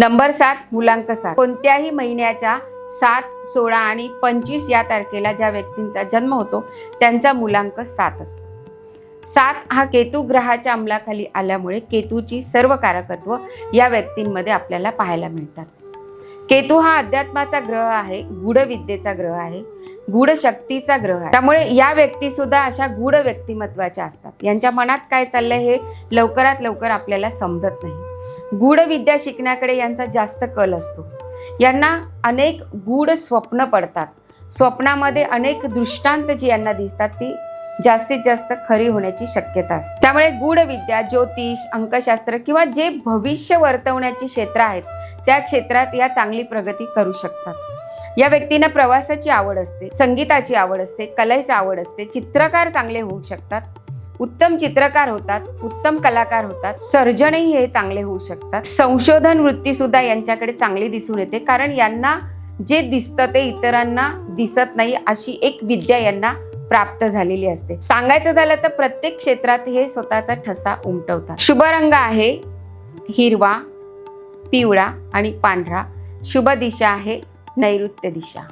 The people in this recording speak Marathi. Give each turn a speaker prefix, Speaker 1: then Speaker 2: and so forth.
Speaker 1: नंबर 7 मुलांक 7। कोणत्याही महिन्याच्या 7, 16 आणि 25 या तारखेला ज्या व्यक्तींचा जन्म होतो त्यांचा मुलांक 7 असतो। 7 हा केतू ग्रहाच्या अंमलाखाली आल्यामुळे केतूची सर्व कारकत्व या व्यक्तींमध्ये आपल्याला पाहायला मिळतात। केतू हा अध्यात्माचा ग्रह आहे, गूढ विद्येचा ग्रह आहे, गूढ शक्तीचा ग्रह आहे। त्यामुळे या व्यक्ती सुद्धा अशा गूढ व्यक्तिमत्वाच्या असतात। यांच्या मनात काय चाललंय हे लवकरात लवकर आपल्याला समजत नाही। गूढ विद्या शिकण्याकडे यांचा जास्त कल असतो। यांना अनेक गूढ स्वप्न पडतात। स्वप्नामध्ये अनेक दृष्टांत जी यांना दिसतात ती जास्तीत जास्त खरी होण्याची शक्यता असते। त्यामुळे गूढ विद्या, ज्योतिष, अंकशास्त्र किंवा जे भविष्य वर्तवण्याची क्षेत्र आहेत त्या क्षेत्रात या चांगली प्रगती करू शकतात। या व्यक्तींना प्रवासाची आवड असते, संगीताची आवड असते, कलेची आवड असते, चित्रकार चांगले होऊ शकतात, उत्तम चित्रकार होतात, उत्तम कलाकार होतात, सर्जनही हे चांगले होऊ शकतात। संशोधन वृत्ती सुद्धा यांच्याकडे चांगली दिसून येते, कारण यांना जे दिसतं ते इतरांना दिसत नाही अशी एक विद्या यांना प्राप्त झालेली असते। सांगायचं झालं तर प्रत्येक क्षेत्रात हे स्वतःचा ठसा उमटवतात। शुभ रंग आहे हिरवा, पिवळा आणि पांढरा। शुभ दिशा आहे नैऋत्य दिशा।